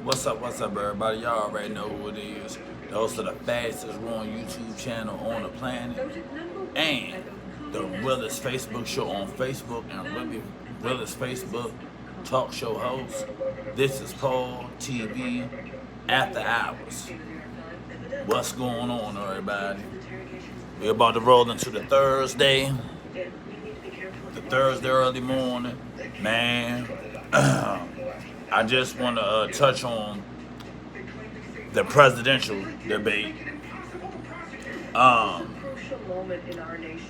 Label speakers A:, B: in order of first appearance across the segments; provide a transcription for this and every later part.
A: What's up, everybody? Y'all already know who it is. The host of the fastest growing YouTube channel on the planet, and the realest Facebook show on Facebook, and really realest Facebook talk show host. This is Paul TV After Hours. What's going on, everybody? We're about to roll into the Thursday early morning, man. I just want to touch on the presidential debate.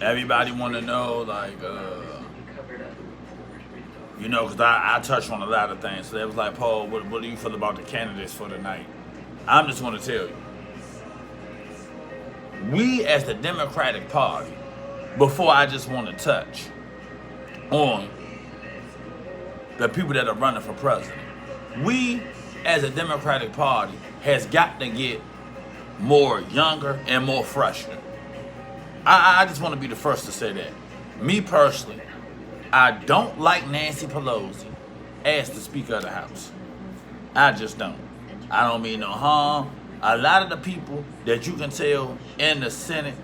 A: Everybody want to know, because I touched on a lot of things. So they was like, Paul, what do you feel about the candidates for tonight? I'm just going to tell you. We as the Democratic Party, before I just want to touch on the people that are running for president, we as a Democratic Party has got to get more younger and more fresher. I just want to be the first to say that. Me personally, I don't like Nancy Pelosi as the Speaker of the House. I just don't. I don't mean no harm. A lot of the people that you can tell in the Senate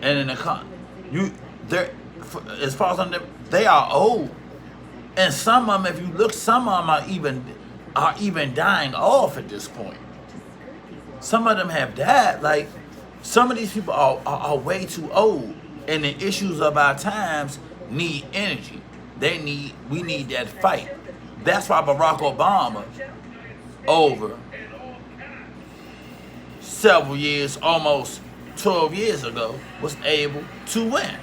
A: and in the as far as I'm there, they are old, and some of them, if you look, some of them are even dying off at this point. Some of them have died. Like, some of these people are way too old, and the issues of our times need energy. We need that fight. That's why Barack Obama, over several years, almost 12 years ago, was able to win.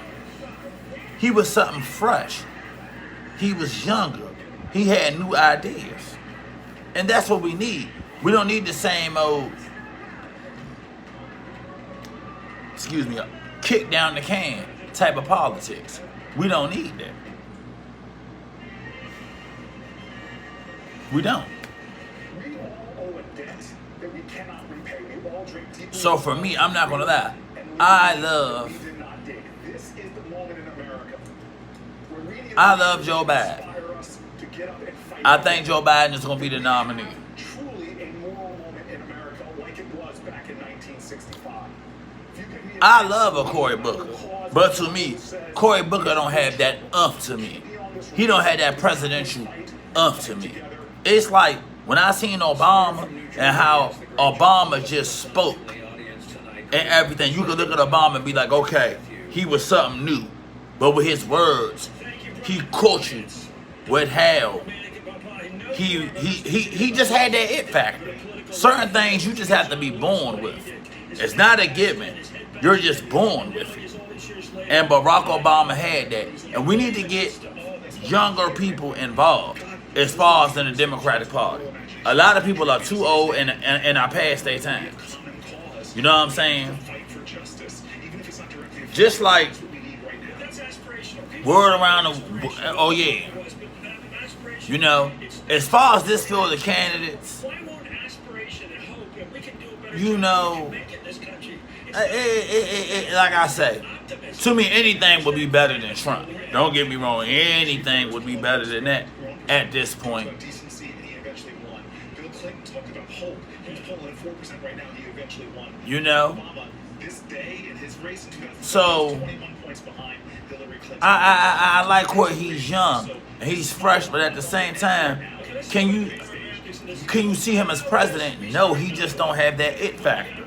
A: He was something fresh. He was younger. He had new ideas. And that's what we need. We don't need the same old, kick down the can type of politics. We don't need that. We don't. So for me, I'm not gonna lie. I love Joe Biden. I think Joe Biden is going to be the nominee. I love a Cory Booker. But to me, Cory Booker don't have that umph to me. He don't have that presidential umph to me. It's like when I seen Obama and how Obama just spoke and everything. You could look at Obama and be like, okay, he was something new. But with his words, he cultured with how he just had that it factor. Certain things you just have to be born with. It's not a given. You're just born with it. And Barack Obama had that. And we need to get younger people involved as far as in the Democratic Party. A lot of people are too old and are past their times. You know what I'm saying? Just like word around as far as this field of candidates, like I say, to me, anything would be better than Trump. Don't get me wrong, anything would be better than that at this point. So I like what he's young and he's fresh, but at the same time, can you see him as president? No, he just don't have that it factor.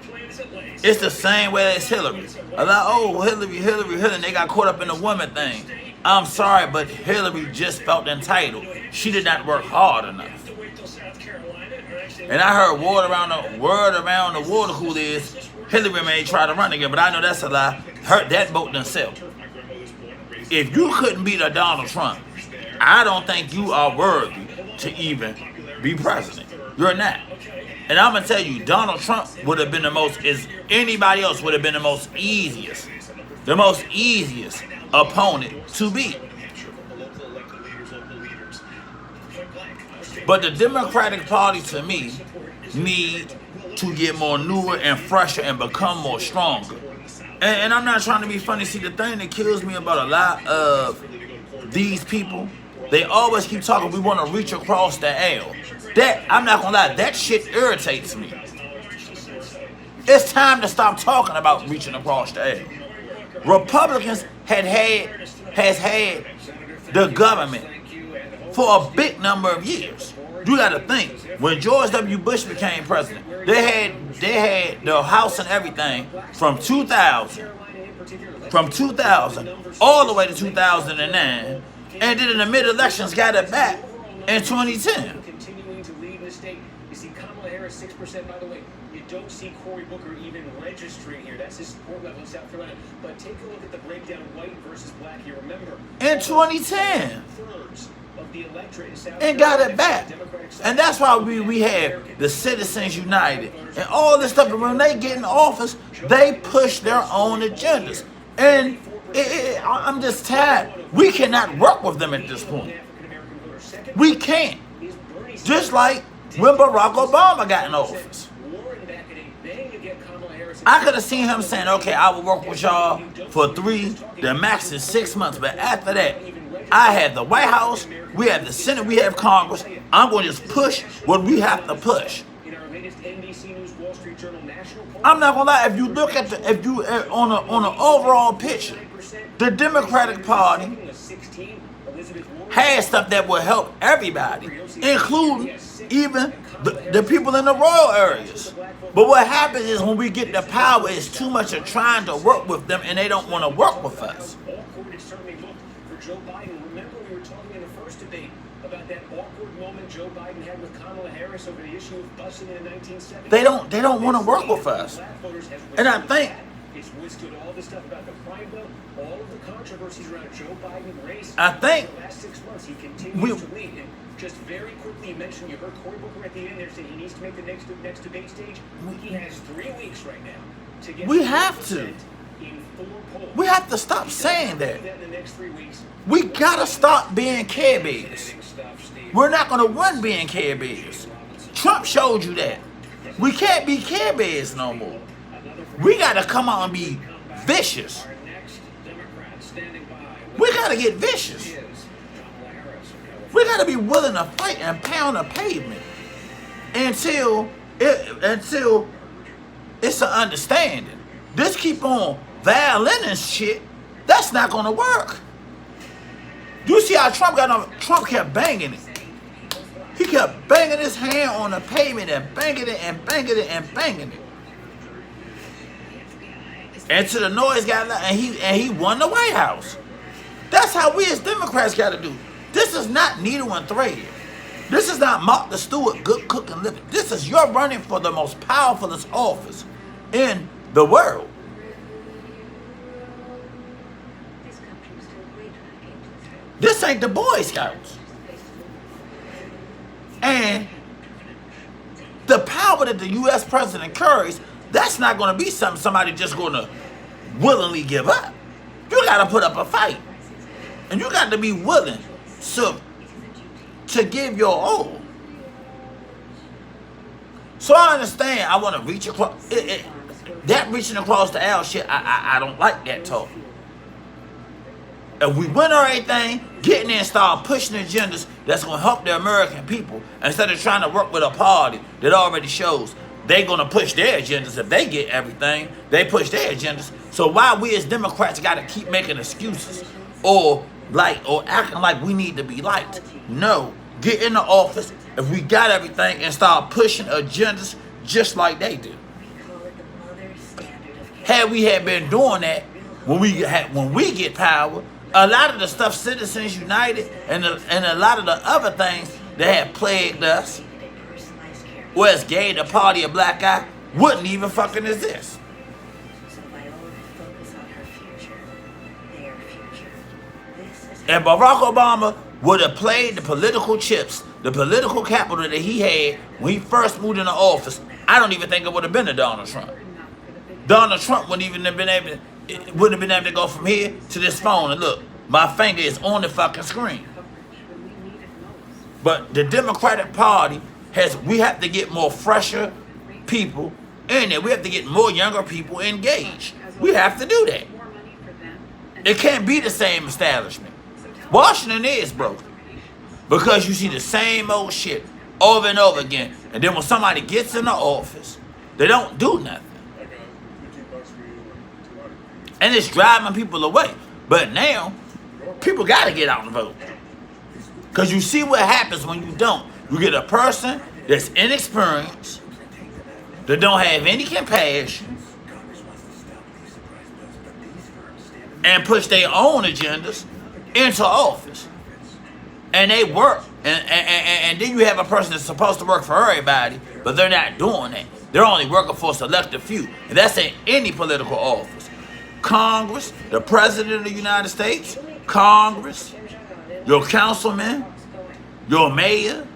A: It's the same way as Hillary. Hillary, they got caught up in the woman thing. I'm sorry, but Hillary just felt entitled. She did not work hard enough. And I heard word around the water cooler is Hillary may try to run again, but I know that's a lie. That boat done sailed. If you couldn't beat a Donald Trump, I don't think you are worthy to even be president. You're not. And I'm going to tell you, Donald Trump would have been anybody else would have been the most easiest opponent to beat. But the Democratic Party, to me, need to get more newer and fresher and become more stronger. And I'm not trying to be funny. See, the thing that kills me about a lot of these people They always keep talking, we want to reach across the aisle. That, I'm not gonna lie, that shit irritates me. It's time to stop talking about reaching across the aisle. Republicans has had the government for a big number of years. You got to think, when George W. Bush became president, they had the House and everything from 2000 all the way to 2009, and then in the mid-elections got it back in 2010.
B: Continuing to lead in the state. You see Kamala Harris 6%, by the way. You don't see Cory Booker even registering here. That's his support level in South Carolina. But take a look at the breakdown, white versus black here. Remember,
A: in 2010,
B: of the electorate in South
A: and got it back. And that's why we have the Citizens United and all this stuff. And when they get in office, they push their own agendas. And I'm just tired. We cannot work with them at this point. We can't. Just like when Barack Obama got in office. I could have seen him saying, okay, I will work with y'all for 3, the max is 6 months. But after that, I have the White House, we have the Senate, we have Congress. I'm going to just push what we have to push. I'm not gonna lie. If you look at on an overall picture, the Democratic Party has stuff that will help everybody, including even the people in the rural areas. But what happens is when we get the power, it's too much of trying to work with them, and they don't want to work with us.
B: Joe Biden. Remember, we were talking in the first debate about that awkward moment Joe Biden had with Kamala Harris over the issue of busing in the 1970s.
A: They don't want to work with us. And I think
B: it's withstood all the stuff about the crime bill, all of the controversies around Joe Biden race.
A: I think
B: the last 6 months he continues to lead. And just very quickly mention, you heard Cory Booker at the end there say he needs to make the next debate stage. He has 3 weeks right now to get.
A: We have to. We have to stop saying that. We gotta stop being Care Bears. We're not gonna run being Care Bears. Trump showed you that. We can't be Care Bears no more. We gotta come out and be vicious. We gotta get vicious. We gotta be willing to fight and pound the pavement until it's an understanding. This keep on violin and shit, that's not gonna work. You see how Trump kept banging it. He kept banging his hand on the pavement and banging it and banging it and banging it. Until the noise got loud, and he won the White House. That's how we as Democrats gotta do. This is not needle and thread. This is not Martha Stewart, good cook and living. This is you're running for the most powerful office in the world. This ain't the Boy Scouts. And the power that the U.S. president carries, that's not going to be something somebody just going to willingly give up. You got to put up a fight. And you got to be willing to give your all. So I understand I want to reach across. That reaching across the aisle shit, I don't like that talk. If we win everything, get in there and start pushing agendas that's going to help the American people instead of trying to work with a party that already shows they're going to push their agendas. If they get everything, they push their agendas. So why we as Democrats got to keep making excuses or acting like we need to be liked? No, get in the office if we got everything and start pushing agendas just like they do. Had we been doing that when we get power, a lot of the stuff Citizens United and a lot of the other things that have plagued us, whereas gave the party a black eye, wouldn't even fucking exist. And Barack Obama would have played the political chips, the political capital that he had when he first moved into office. I don't even think it would have been to Donald Trump. Donald Trump wouldn't have been able to go from here to this phone and look, my finger is on the fucking screen. But the Democratic Party we have to get more fresher people in there. We have to get more younger people engaged. We have to do that. It can't be the same establishment. Washington is broken. Because you see the same old shit over and over again. And then when somebody gets in the office, they don't do nothing. And it's driving people away. But now, people got to get out and vote. Because you see what happens when you don't. You get a person that's inexperienced, that don't have any compassion, and push their own agendas into office. And they work. And then you have a person that's supposed to work for everybody, but they're not doing that. They're only working for a selected few. And that's in any political office. Congress, the President of the United States, Congress, your councilman, your mayor.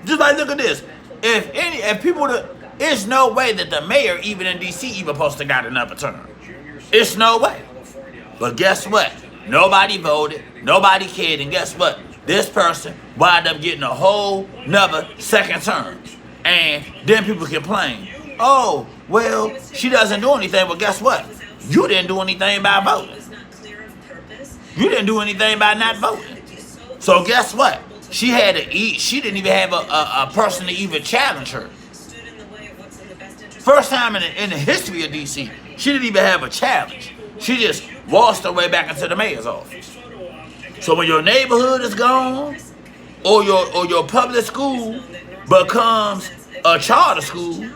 A: Just like, look at this. If people, there's no way that the mayor, even in DC, even supposed to got another term. It's no way. But guess what? Nobody voted. Nobody cared. And guess what? This person wound up getting a whole nother second term. And then people complain. Oh, well, she doesn't do anything. Well, guess what? You didn't do anything by voting. You didn't do anything by not voting. So guess what? She had to eat. She didn't even have a person to even challenge her. First time in the history of DC, she didn't even have a challenge. She just waltzed her way back into the mayor's office. So when your neighborhood is gone, or your public school becomes a charter school,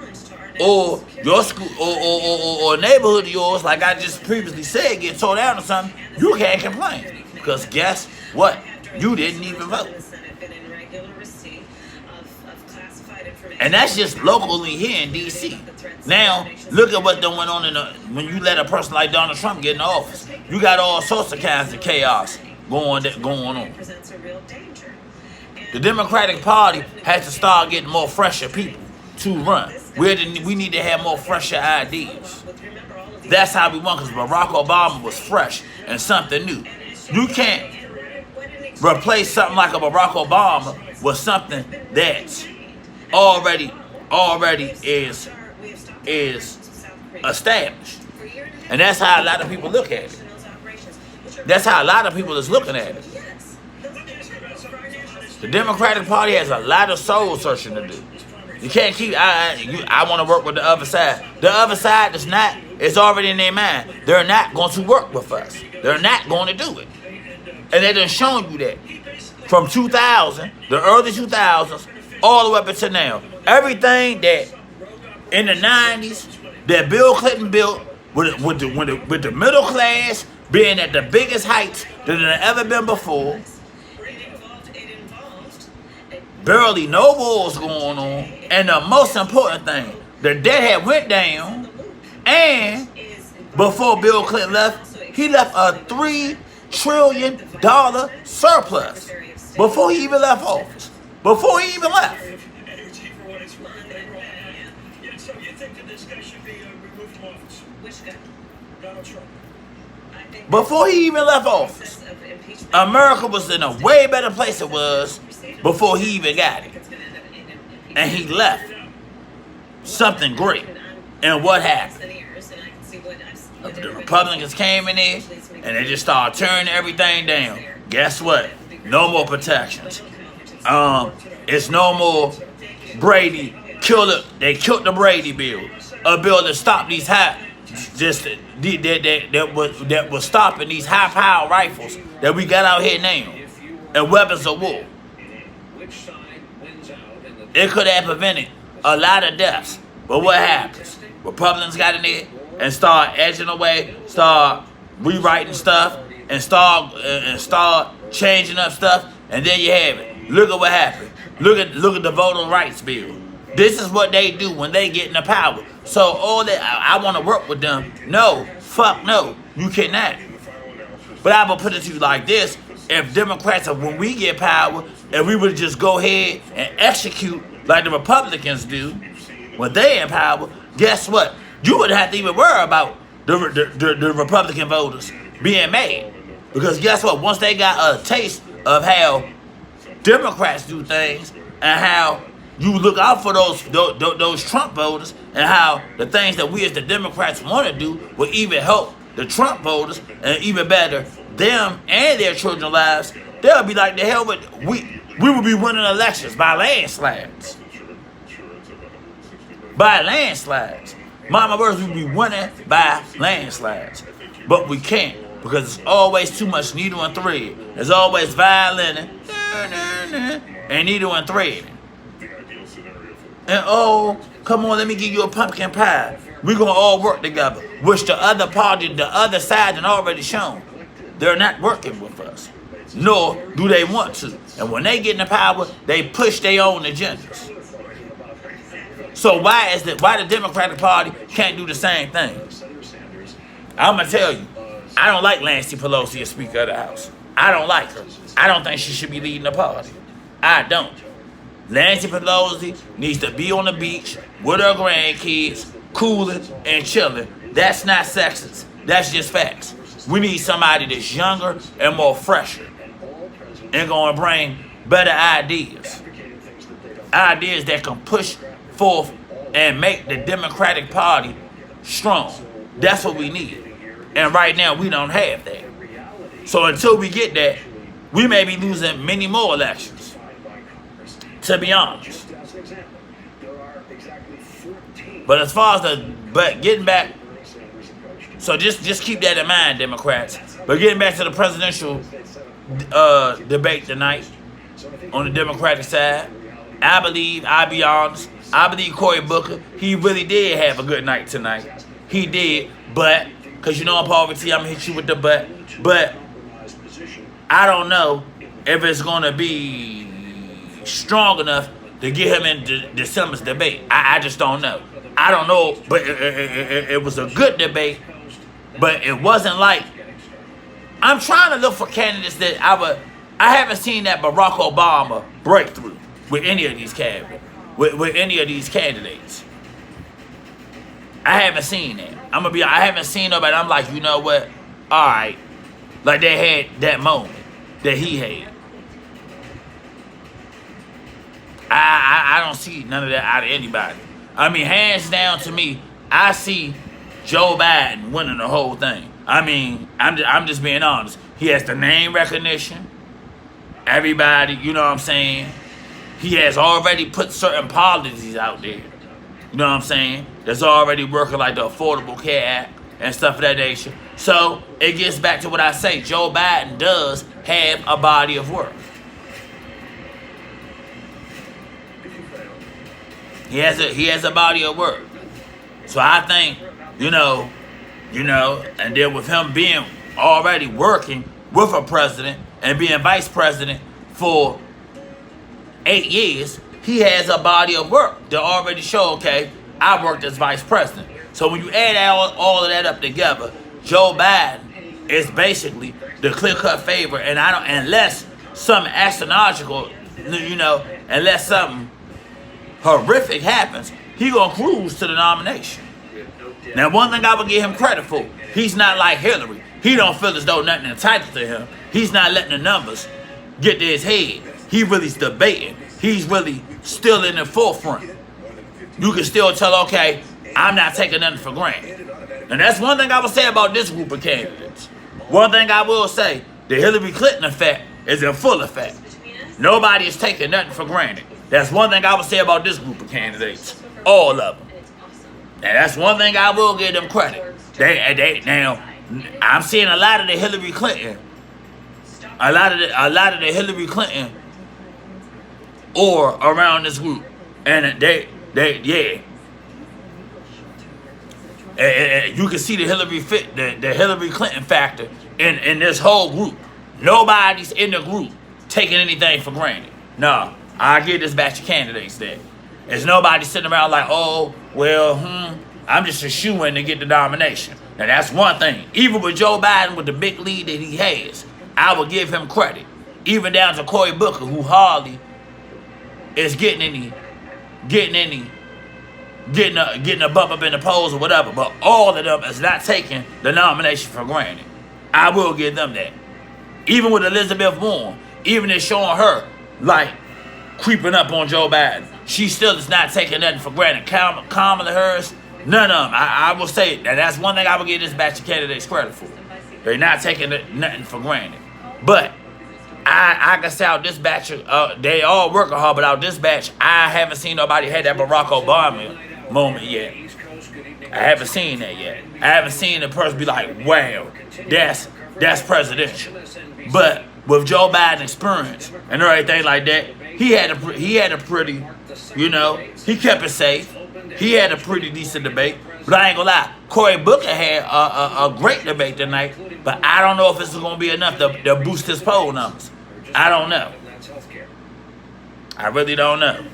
A: or your school or a neighborhood of yours, like I just previously said, get tore down or something, you can't complain. Because guess what? You didn't even vote. And that's just locally here in DC. Now, look at what went on when you let a person like Donald Trump get in office. You got all sorts of kinds of chaos going on. The Democratic Party has to start getting more fresher people to run. We need to have more fresher ideas. That's how we want, because Barack Obama was fresh and something new. You can't replace something like a Barack Obama with something that's already is established. And that's how a lot of people look at it. That's how a lot of people is looking at it. The Democratic Party has a lot of soul searching to do. You can't keep, I want to work with the other side. The other side is not, it's already in their mind. They're not going to work with us. They're not going to do it. And they done shown you that. From 2000, the early 2000s, all the way up until now. Everything that in the 90s that Bill Clinton built with the middle class being at the biggest heights that it had ever been before. Barely no wars going on. And the most important thing, the debt had went down. And before Bill Clinton left, he left a $3 trillion surplus. Before he even left office. Before he even left.
B: So you think that this guy should be removed from office? Which guy? Donald Trump.
A: Before he even left office. America was in a way better place it was before he even got it. And he left something great. And what happened? The Republicans came in there and they just started turning everything down. Guess what? No more protections. It's no more Brady. They killed the Brady bill. A bill that stopped these that was stopping these high-powered rifles that we got out here now and weapons of war. It could have prevented a lot of deaths. But what happens? Republicans got in there and start edging away, start rewriting stuff, and start changing up stuff, and there you have it. Look at what happened. Look at the voting rights bill. This is what they do when they get in the power. So all that I want to work with them. No, fuck no, you cannot. But I will put it to you like this: if Democrats, when we get power, if we would just go ahead and execute like the Republicans do when they in power, guess what? You wouldn't have to even worry about the Republican voters being mad. Because guess what? Once they got a taste of how Democrats do things and how you look out for those Trump voters and how the things that we as the Democrats want to do will even help the Trump voters and even better them and their children's lives. they'll be like, the hell with we will be winning elections by landslides. By landslides. Mama words, we will be winning by landslides. But we can't, because it's always too much needle and thread. There's always violin and needle and thread. And oh, come on, let me give you a pumpkin pie. We're going to all work together, which the other party, the other side had already shown. They're not working with us, nor do they want to. And when they get in the power, they push their own agendas. So why the Democratic Party can't do the same thing? I'm going to tell you, I don't like Nancy Pelosi as Speaker of the House. I don't like her. I don't think she should be leading the party. I don't. Nancy Pelosi needs to be on the beach with her grandkids, cooling and chilling. That's not sexist. That's just facts. We need somebody that's younger and more fresher and going to bring better ideas. Ideas that can push forth and make the Democratic Party strong. That's what we need. And right now, we don't have that. So until we get that, we may be losing many more elections, to be honest. But as far as getting back, so just keep that in mind, Democrats. But getting back to the presidential debate tonight on the Democratic side, I'll be honest, I believe Cory Booker, he really did have a good night tonight. He did, but, because you know I'm poverty, I'm going to hit you with the but I don't know if it's going to be strong enough to get him in December's debate. I just don't know. I don't know, but it was a good debate, but it wasn't like, I'm trying to look for candidates that I haven't seen that Barack Obama breakthrough with any of these with any of these candidates. I haven't seen that. I haven't seen nobody. I'm like, you know what? All right. Like they had that moment that he had. I don't see none of that out of anybody. I mean, hands down to me, I see Joe Biden winning the whole thing. I mean, I'm just being honest. He has the name recognition. Everybody, you know what I'm saying? He has already put certain policies out there. You know what I'm saying? That's already working, like the Affordable Care Act and stuff of that nature. So it gets back to what I say. Joe Biden does have a body of work. He has a body of work. So I think, you know, and then with him being already working with a president and being vice president for 8 years, he has a body of work to already show, okay, I worked as vice president. So when you add all of that up together, Joe Biden is basically the clear-cut favorite, and unless something astronomical, unless something horrific happens, he gonna cruise to the nomination. Now, one thing I would give him credit for, he's not like Hillary. He don't feel as though nothing entitled to him. He's not letting the numbers get to his head. He really's debating. He's really still in the forefront. You can still tell, okay, I'm not taking nothing for granted. And that's one thing I would say about this group of candidates. One thing I will say, the Hillary Clinton effect is in full effect. Nobody is taking nothing for granted. That's one thing I would say about this group of candidates. All of them. And that's one thing I will give them credit. Now, I'm seeing a lot of the Hillary Clinton, or around this group, and you can see the Hillary Clinton factor in this whole group. Nobody's in the group taking anything for granted. No, I give this batch of candidates that. There's nobody sitting around like, oh, well, I'm just a shoo-in to get the nomination. Now, that's one thing. Even with Joe Biden, with the big lead that he has, I will give him credit. Even down to Cory Booker, who hardly is getting a bump up in the polls or whatever. But all of them is not taking the nomination for granted. I will give them that. Even with Elizabeth Warren, even in showing her, like, creeping up on Joe Biden, she still is not taking nothing for granted. Kamala Harris, none of them. I will say that that's one thing I will give this batch of candidates credit for. They're not taking nothing for granted. But I can say out this batch, they all working hard, but out this batch, I haven't seen nobody had that Barack Obama moment yet. I haven't seen that yet. I haven't seen the person be like, wow, that's presidential. But with Joe Biden experience and everything like that, he had a pretty, you know, he kept it safe. He had a pretty decent debate. But I ain't gonna lie, Cory Booker had a great debate tonight, but I don't know if it's gonna be enough to boost his poll numbers. I don't know. I really don't know.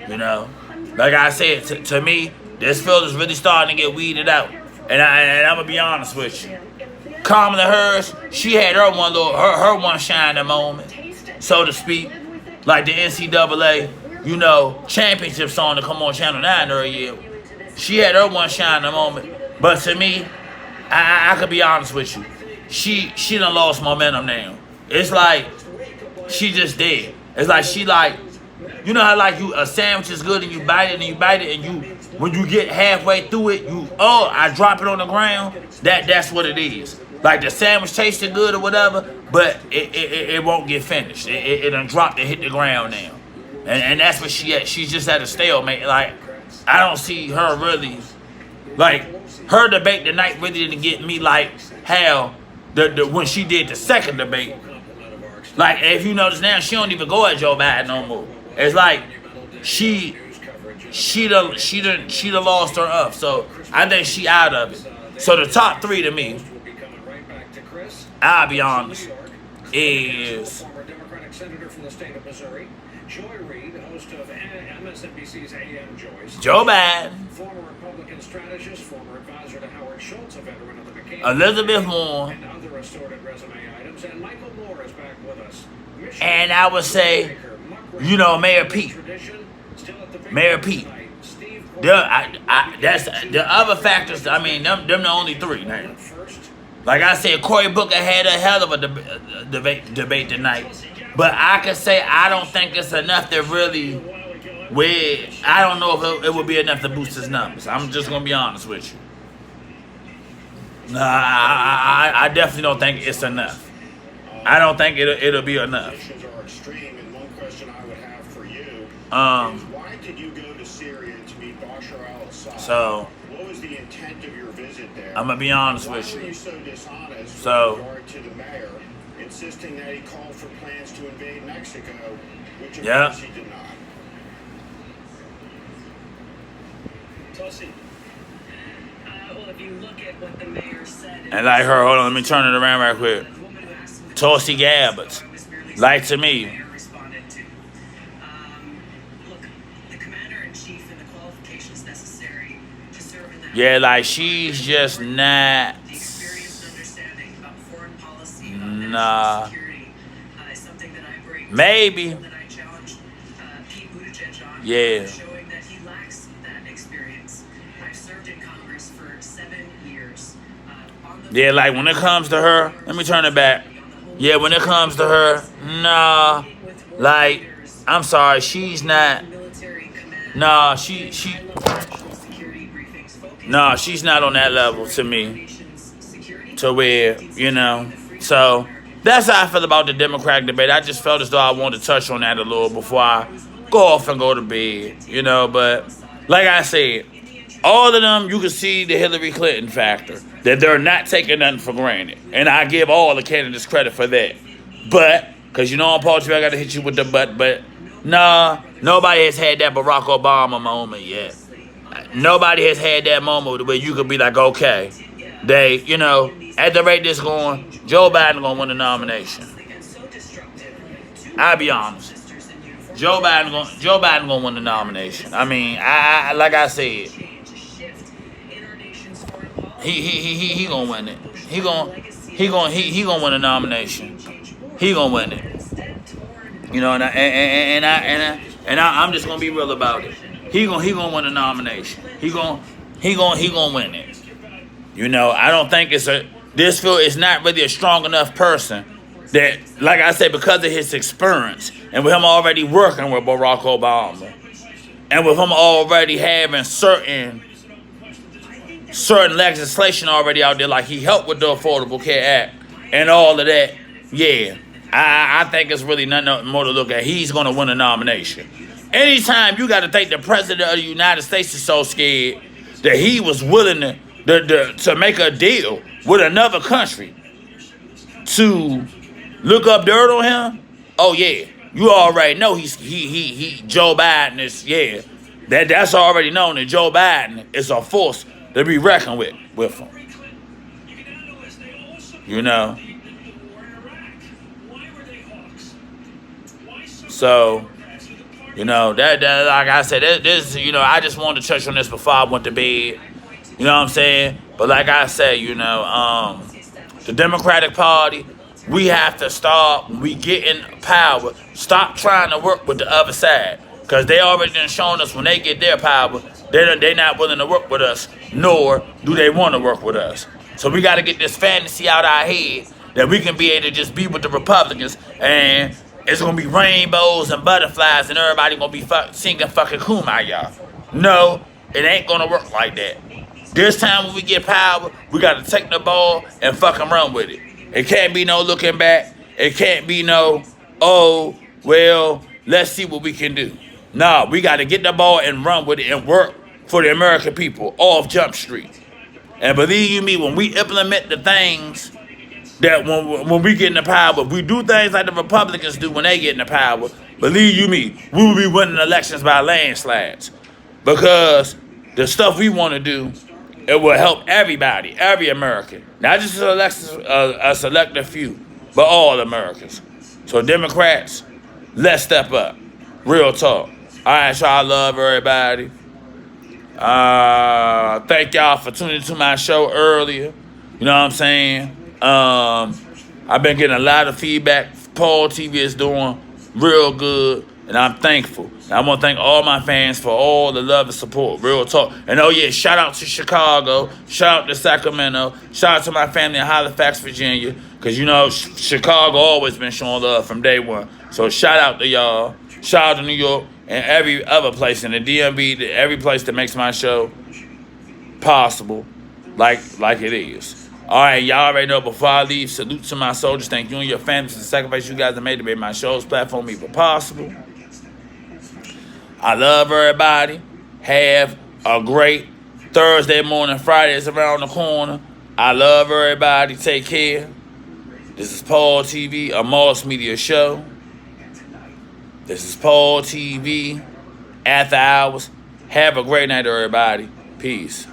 A: You know, like I said, to me, this field is really starting to get weeded out. And I'm gonna be honest with you. Kamala Harris, she had her one shining moment, so to speak, like the NCAA, you know, championship song to come on Channel 9 every year. She had her one shining moment, but to me, I could be honest with you. She done lost momentum now. It's like she just dead. It's like she like, you know how like a sandwich is good and you bite it and you when you get halfway through it, I drop it on the ground. That's what it is. Like the sandwich tasted good or whatever, but it won't get finished. It done dropped and hit the ground now. And that's what she at. She's just at a stalemate. Like, I don't see her really, like, her debate tonight really didn't get me like how when she did the second debate. Like, if you notice now, she don't even go at Joe Biden no more. It's like she done lost her up. So I think she out of it. So the top three to me, I'll be honest, is
B: former Democratic senator from the state of Missouri, Joy Reid, host of MSNBC's AM Joyce,
A: Joe Biden,
B: former Republican strategist, former advisor to Howard Schultz, a veteran of the McCain,
A: Elizabeth Warren,
B: and other assorted resume items, and Michael Moore is back with us.
A: and I would say, you know, Mayor Pete. Mayor Pete. That's the other factors. I mean, them the only three now. Like I said, Cory Booker had a hell of a debate tonight. But I can say I don't think it's enough to really, I don't know if it would be enough to boost his numbers. I'm just going to be honest with you. I definitely don't think it's enough. I don't think it'll be enough.
C: Why did you go to Syria to meet Bashar al-Assad?
A: So,
C: what was the intent of your visit there?
A: I'm going to be honest with
C: Why were
A: you.
C: you so dishonest
A: So,
C: with regard to the mayor, insisting that he called for plans to invade Mexico, which of
A: Yeah.
C: course he did not?
B: Tulsi.
D: Well, if you look at what the mayor said,
A: and like her, hold on, let me turn it around right quick. Tulsi Gabbard, like to me.
D: Responded to. Look, the commander-in-chief and the qualifications necessary to serve in that.
A: Yeah, like she's just not.
D: The experienced understanding about foreign policy, about
A: Nah.
D: national security, is something that I bring.
A: Maybe.
D: That I challenged Pete Buttigieg on.
A: Yeah.
D: Showing that he lacks that experience. I've served in Congress for 7 years.
A: Yeah, like when it comes to her, let me turn it back. Yeah, when it comes to her, nah. Like, I'm sorry, she's not. Nah, Nah, she's not on that level to me. To where, you know. So, that's how I feel about the Democratic debate. I just felt as though I wanted to touch on that a little before I go off and go to bed. You know, but like I said, all of them, you can see the Hillary Clinton factor. That they're not taking nothing for granted. And I give all the candidates credit for that. But, because you know on Paul TV, I got to hit you with the but nah, nobody has had that Barack Obama moment yet. Nobody has had that moment where you could be like, okay, they, you know, at the rate this going, Joe Biden going to win the nomination. I'll be honest. Joe Biden going to win the nomination. I mean, I like I said, he gonna win it. He gonna win the nomination. He gonna win it. You know, and I'm just gonna be real about it. He gonna win the nomination. He gonna win it. You know, I don't think this field is not really a strong enough person that, like I said, because of his experience and with him already working with Barack Obama and with him already having certain legislation already out there, like he helped with the Affordable Care Act and all of that, yeah, I think it's really nothing more to look at. He's going to win a nomination. Anytime you got to think the president of the United States is so scared that he was willing to make a deal with another country to look up dirt on him. Oh yeah, you already know he Joe Biden is, yeah. That's already known that Joe Biden is a force to be reckoned with him. You know. So, you know, that like I said, this, you know, I just wanted to touch on this before I went to bed. You know what I'm saying? But like I said, you know, the Democratic Party, we have to start, when we get in power, stop trying to work with the other side. Because they already done shown us when they get their power, they're not willing to work with us, nor do they want to work with us. So we got to get this fantasy out our head that we can be able to just be with the Republicans and it's going to be rainbows and butterflies and everybody going to be singing fucking Kumbaya. No, it ain't going to work like that. This time when we get power, we got to take the ball and fucking run with it. It can't be no looking back. It can't be no, oh, well, let's see what we can do. No, we got to get the ball and run with it and work for the American people off Jump Street. And believe you me, when we implement the things that when we get in the power, if we do things like the Republicans do when they get in the power, believe you me, we will be winning elections by landslides. Because the stuff we want to do, it will help everybody, every American. Not just a selected few, but all Americans. So Democrats, let's step up. Real talk. All right, y'all, I love everybody. Thank y'all for tuning to my show earlier. You know what I'm saying? I've been getting a lot of feedback. Paul TV is doing real good, and I'm thankful. And I want to thank all my fans for all the love and support. Real talk. And oh yeah, shout out to Chicago. Shout out to Sacramento. Shout out to my family in Halifax, Virginia. Because you know, Chicago always been showing love from day one. So shout out to y'all. Shout out to New York and every other place in the DMV, every place that makes my show possible, like it is. All right, y'all already know. Before I leave, salute to my soldiers. Thank you and your families for the sacrifice you guys have made to make my show's platform even possible. I love everybody. Have a great Thursday morning. Friday is around the corner. I love everybody. Take care. This is Paul TV, a Moss Media show. This is Paul TV, After Hours. Have a great night, everybody. Peace.